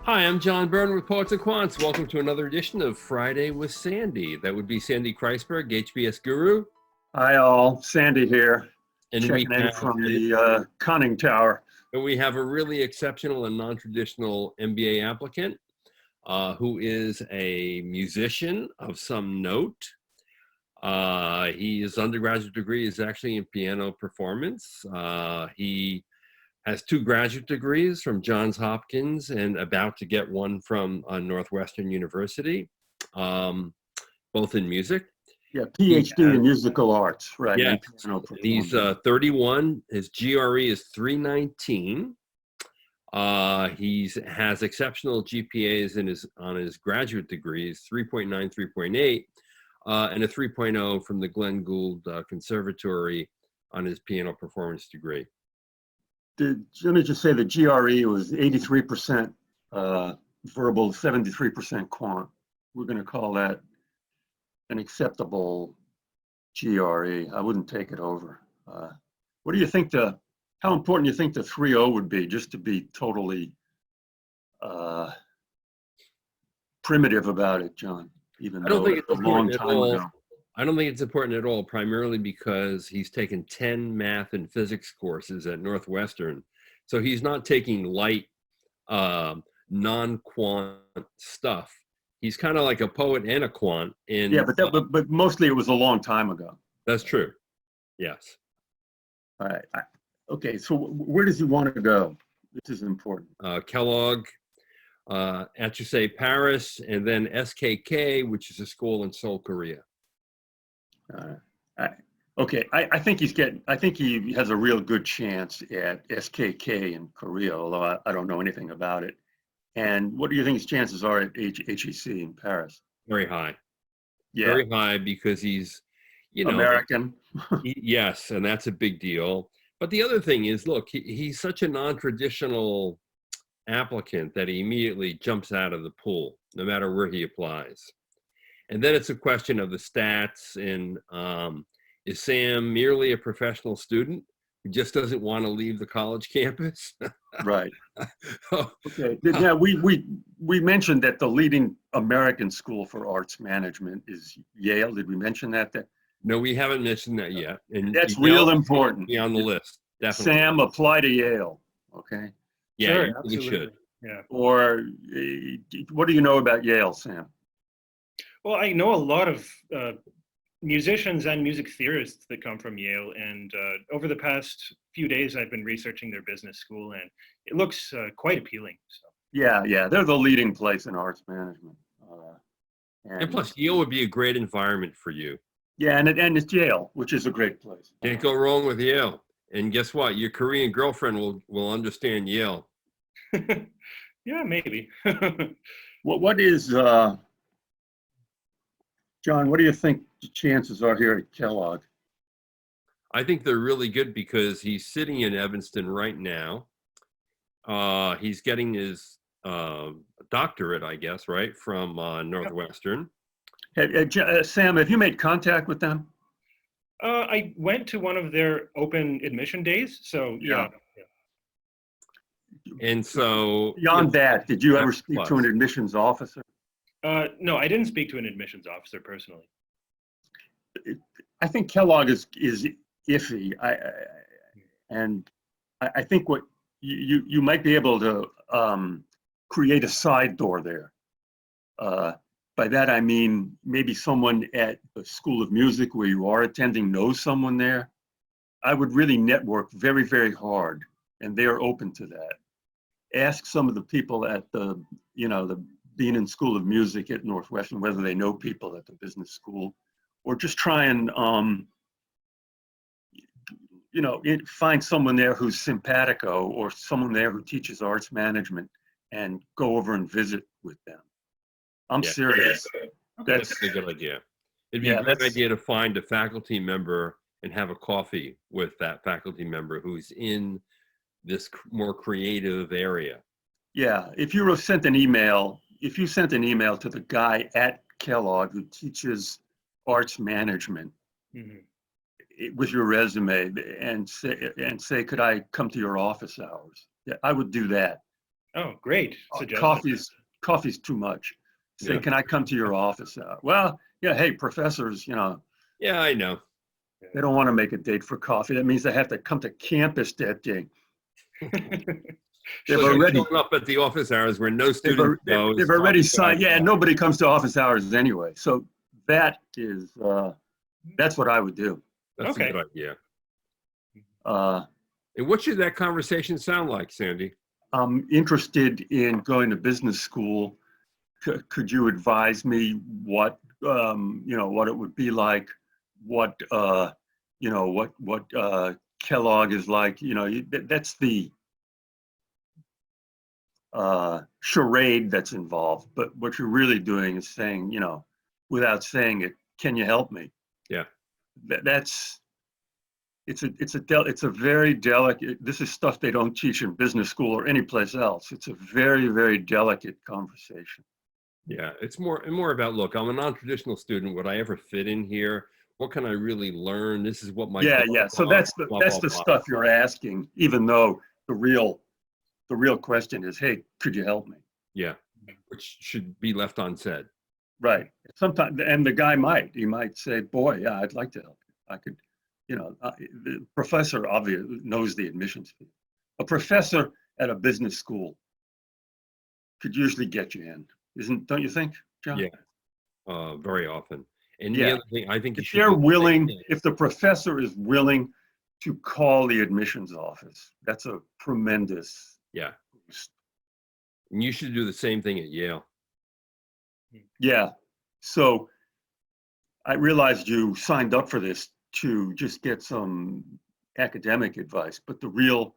Hi, I'm John Byrne with Poets and Quants. Welcome to another edition of Friday with Sandy. That would be Sandy Kreisberg, HBS Guru. Hi all, Sandy here, And checking in from the conning tower. And we have a really exceptional and non-traditional MBA applicant who is a musician of some note. His undergraduate degree is actually in piano performance. He has two graduate degrees from Johns Hopkins and about to get one from Northwestern University, both in music. Yeah, PhD in musical arts, right? Yeah, he's 31. His GRE is 319. He has exceptional GPAs on his graduate degrees, 3.9, 3.8, and a 3.0 from the Glenn Gould Conservatory on his piano performance degree. Let me just say the GRE was 83% verbal, 73% quant. We're going to call that an acceptable GRE. I wouldn't take it over. What do you think how important do you think the 3.0 would be, just to be totally primitive about it, John? Even though it's a long time ago. I don't think it's important at all, primarily because he's taken 10 math and physics courses at Northwestern. So he's not taking light non-quant stuff. He's kind of like a poet and a quant. Yeah, but mostly it was a long time ago. That's true. Yes. All right. Okay, so where does he want to go? This is important. Kellogg, HEC Paris, and then SKK, which is a school in Seoul, Korea. Okay, I think he has a real good chance at SKK in Korea, although I don't know anything about it. And what do you think his chances are at HEC in Paris? Very high. Yeah. Very high because he's, American. Yes, and that's a big deal. But the other thing is, look, he's such a non-traditional applicant that he immediately jumps out of the pool, no matter where he applies. And then it's a question of the stats. And is Sam merely a professional student who just doesn't want to leave the college campus? Right. Okay. Yeah, we mentioned that the leading American school for arts management is Yale. Did we mention that? No, we haven't mentioned that yet. And that's real important. Be on the list. Definitely. Sam, apply to Yale. Okay. Yeah, sure, you really should. Yeah. Or what do you know about Yale, Sam? Well, I know a lot of musicians and music theorists that come from Yale, and over the past few days, I've been researching their business school, and it looks quite appealing. So. Yeah, they're the leading place in arts management. And plus, Yale would be a great environment for you. Yeah, and it's Yale, which is a great place. Can't go wrong with Yale. And guess what? Your Korean girlfriend will understand Yale. Yeah, maybe. What is John? What do you think the chances are here at Kellogg? I think they're really good because he's sitting in Evanston right now. He's getting his doctorate, I guess, right, from Northwestern. Sam, have you made contact with them? I went to one of their open admission days, so yeah. And so beyond that, did you ever speak to an admissions officer? No, I didn't speak to an admissions officer personally. I think Kellogg is iffy. I think what you might be able to create a side door there. By that I mean maybe someone at the School of Music where you are attending knows someone there. I would really network very, very hard, and they are open to that. Ask some of the people at the Bienen School of Music at Northwestern whether they know people at the business school, or just try and find someone there who's simpatico, or someone there who teaches arts management, and go over and visit with them. I'm serious. That's a good idea. It'd be a great idea to find a faculty member and have a coffee with that faculty member who's in this more creative area. Yeah, if you sent an email to the guy at Kellogg who teaches arts management with your resume and say, could I come to your office hours? Yeah, I would do that. Oh, great suggestion. Coffee's too much. Say, Yeah. can I come to your office? Well, yeah, hey, professors, Yeah, I know. they don't want to make a date for coffee. That means they have to come to campus that day. They've So you're already showing up at the office hours where no student knows. they've already signed. Yeah, nobody comes to office hours anyway. So that is that's what I would do. That's Okay. a good idea. Uh, And what should that conversation sound like, Sandy? I'm interested in going to business school. Could you advise me what what it would be like, what Kellogg is like? That's the charade that's involved. But what you're really doing is saying, without saying it, can you help me? Yeah. It's a very delicate. This is stuff they don't teach in business school or any place else. It's a very, very delicate conversation. Yeah, it's more about, look, I'm a non-traditional student. Would I ever fit in here? What can I really learn? This is what my Yeah. So that's the stuff you're asking, even though the real question is, hey, could you help me? Yeah, which should be left unsaid. Right. Sometimes, and the guy he might say, boy, yeah, I'd like to help you. I could, the professor obviously knows the admissions fee. A professor at a business school could usually get you in, don't you think, John? Yeah, very often. And Yeah. the other thing, I think If they're willing, if the professor is willing to call the admissions office, that's a tremendous boost. And you should do the same thing at Yale. Yeah. So I realized you signed up for this to just get some academic advice, but the real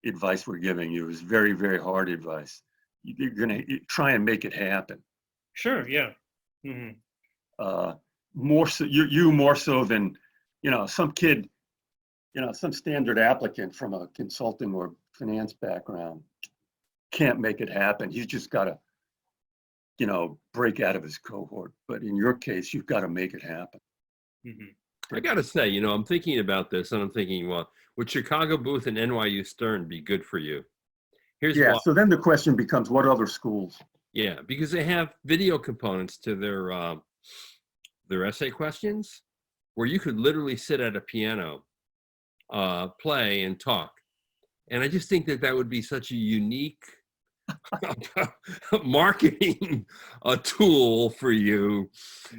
advice we're giving you is very, very hard advice. You're going to try and make it happen. Sure. Yeah. Mm-hmm. More so, you more so than, some kid, some standard applicant from a consulting or finance background can't make it happen. He's just got to, break out of his cohort. But in your case, you've got to make it happen. Mm-hmm. I got to say, I'm thinking about this and I'm thinking, well, would Chicago Booth and NYU Stern be good for you? Here's why. So then the question becomes, what other schools? Yeah, because they have video components to their essay questions where you could literally sit at a piano, play and talk. And I just think that would be such a unique marketing tool for you.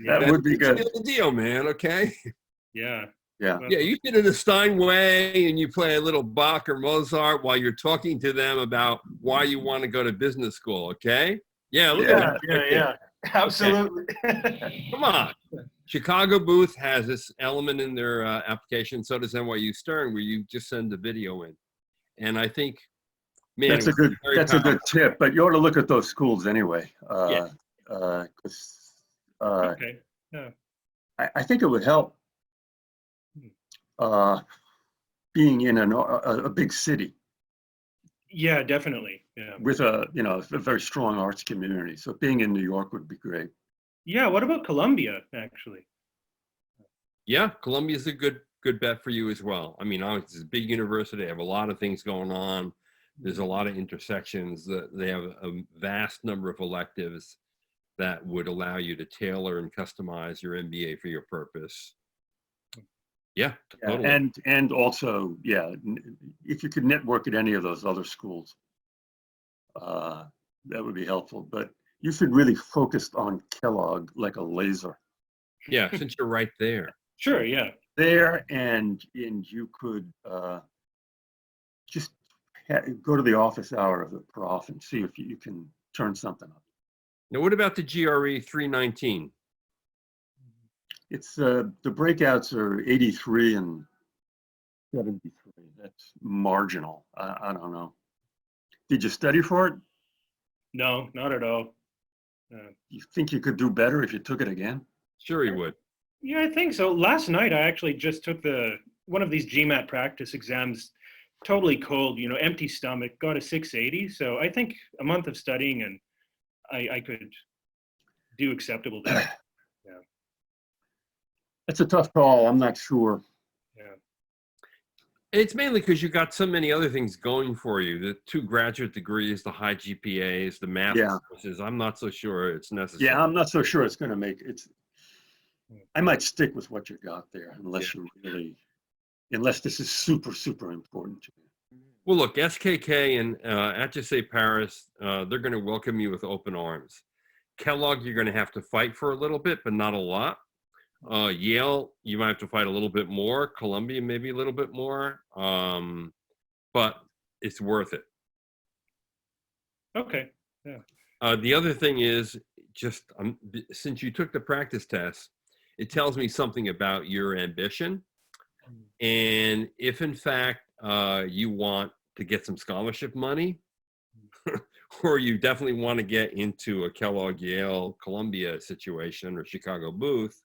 That would be good. Seal the deal, man. Okay. Yeah. Yeah. Yeah, you sit in a Steinway and you play a little Bach or Mozart while you're talking to them about why you want to go to business school. Okay. Yeah. Look at that. Yeah. Absolutely. Come on. Chicago Booth has this element in their application. So does NYU Stern, where you just send the video in. And I think, man, that's a good tip. But you ought to look at those schools anyway. Okay. Yeah. I think it would help being in a big city. Yeah, definitely. Yeah. With a very strong arts community. So being in New York would be great. Yeah. What about Columbia, actually? Yeah, Columbia is a good bet for you as well. I mean, it's a big university. They have a lot of things going on. There's a lot of intersections. They have a vast number of electives that would allow you to tailor and customize your MBA for your purpose. Yeah, totally. And also, if you could network at any of those other schools, that would be helpful. But you should really focus on Kellogg like a laser. Yeah, since you're right there. Sure, yeah. There, and you could just go to the office hour of the prof and see if you can turn something up. Now, what about the GRE 319? It's the breakouts are 83 and 73. That's marginal. I don't know. Did you study for it? No, not at all. You think you could do better if you took it again? Sure, you would. Yeah, I think so. Last night, I actually just took one of these GMAT practice exams, totally cold, empty stomach, got a 680. So I think a month of studying and I could do acceptable there. Yeah. It's a tough call. I'm not sure. Yeah. It's mainly because you got so many other things going for you. The 2 graduate degrees, the high GPAs, the math Yeah. courses. I'm not so sure it's necessary. Yeah, I'm not so sure it's going to make it. I might stick with what you got there unless you're really, unless this is super, super important to you. Well, look, SKK and HSA Paris, they're going to welcome you with open arms. Kellogg, you're going to have to fight for a little bit, but not a lot. Yale, you might have to fight a little bit more. Columbia, maybe a little bit more. But it's worth it. Okay. Yeah. The other thing is just since you took the practice test, it tells me something about your ambition. And if in fact you want to get some scholarship money, or you definitely want to get into a Kellogg, Yale, Columbia situation or Chicago Booth,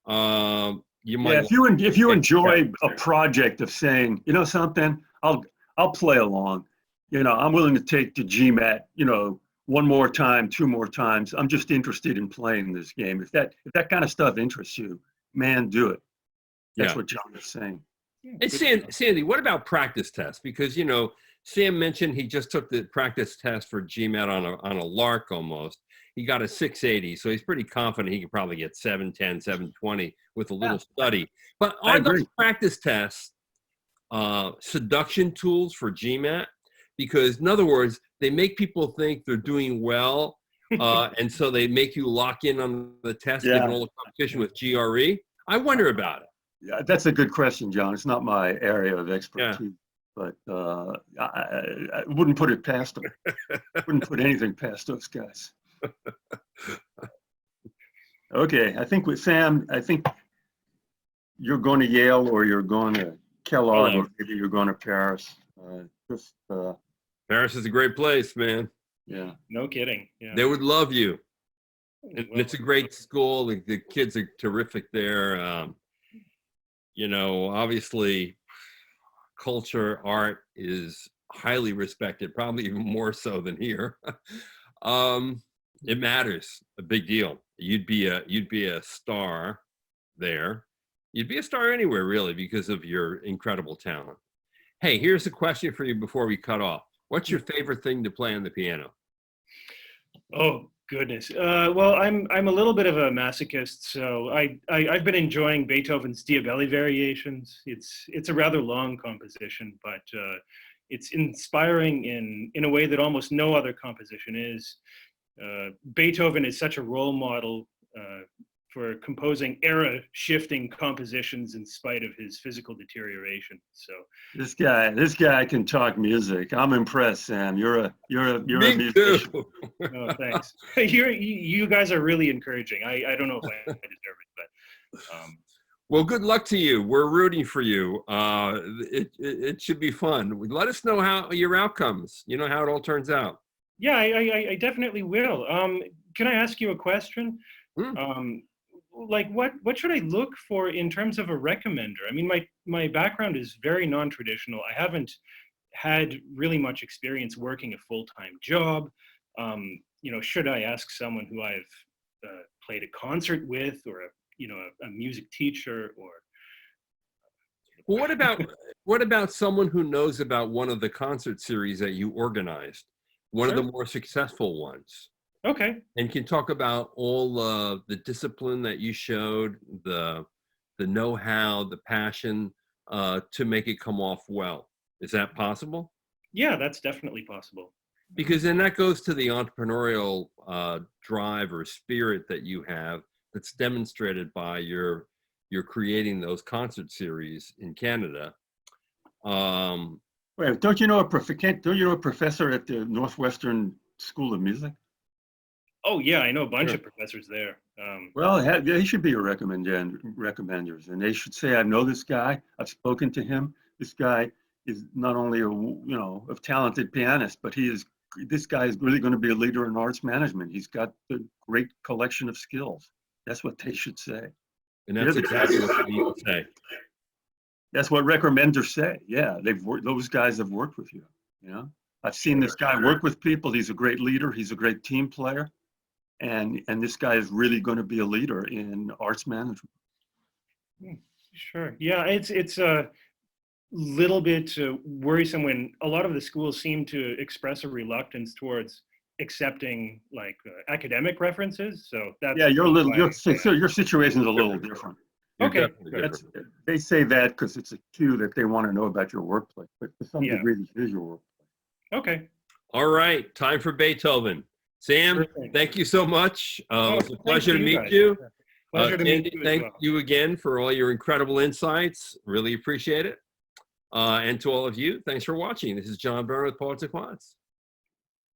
you might. Yeah, if you enjoy a project of saying, you know something, I'll play along. You know, I'm willing to take the GMAT, you know, 1 more time, 2 more times. I'm just interested in playing this game. If that kind of stuff interests you, man, do it. That's what John is saying. And Sandy, what about practice tests? Because, you know, Sam mentioned he just took the practice test for GMAT on a lark almost. He got a 680, so he's pretty confident he could probably get 710, 720 with a little study. But are those practice tests seduction tools for GMAT? Because in other words, they make people think they're doing well, and so they make you lock in on the test, given all the competition with GRE. I wonder about it. Yeah, that's a good question, John. It's not my area of expertise, but I wouldn't put it past them. Wouldn't put anything past those guys. Okay, I think with Sam, I think you're going to Yale or you're going to Kellogg or maybe you're going to Paris. Paris is a great place, man. Yeah. No kidding. Yeah. They would love you. And it's a great school. The kids are terrific there. You know, obviously, culture, art is highly respected, probably even more so than here. It matters, a big deal. You'd be a star there. You'd be a star anywhere, really, because of your incredible talent. Hey, here's a question for you before we cut off. What's your favorite thing to play on the piano? Oh goodness. Well, I'm a little bit of a masochist, so I've been enjoying Beethoven's Diabelli variations. It's a rather long composition, but it's inspiring in a way that almost no other composition is. Beethoven is such a role model for composing era-shifting compositions in spite of his physical deterioration. So this guy can talk music. I'm impressed, Sam. You're a musician. Oh, thanks. You guys are really encouraging. I don't know if I deserve it, but well, good luck to you. We're rooting for you. It should be fun. Let us know how your outcomes. You know how it all turns out. Yeah, I definitely will. Can I ask you a question? Like what should I look for in terms of a recommender? I mean, my background is very non-traditional. I haven't had really much experience working a full-time job. You know, should I ask someone who I've played a concert with, or a music teacher, or? Well, what about someone who knows about one of the concert series that you organized, one of the more successful ones? Okay. And can talk about all the discipline that you showed, the know-how, the passion to make it come off well. Is that possible? Yeah, that's definitely possible. Because then that goes to the entrepreneurial drive or spirit that you have that's demonstrated by your creating those concert series in Canada. Wait, don't you know a professor at the Northwestern School of Music? Oh yeah, I know a bunch of professors there. Well, they should be your recommenders, and they should say, "I know this guy. I've spoken to him. This guy is not only a talented pianist, but this guy is really going to be a leader in arts management. He's got a great collection of skills." That's what they should say. And that's exactly what they need to say. That's what recommenders say. Yeah, those guys have worked with you. You know, I've seen this guy work with people. He's a great leader. He's a great team player. And this guy is really going to be a leader in arts management. Sure. Yeah, it's little bit worrisome when a lot of the schools seem to express a reluctance towards accepting like academic references. So that's Yeah, your why- situation's a little different. You're Okay, definitely good. different. They say that because it's a cue that they want to know about your workplace, but to some Yeah. degree, this is your workplace. Okay. All right, time for Beethoven. Sam, Sure thing. thank you so much. It was a thanks pleasure to you meet guys. you. Pleasure to meet Sandy, you as thank well. you again for all your incredible insights. Really appreciate it. And to all of you, thanks for watching. This is John Byrne with Poets and Quants.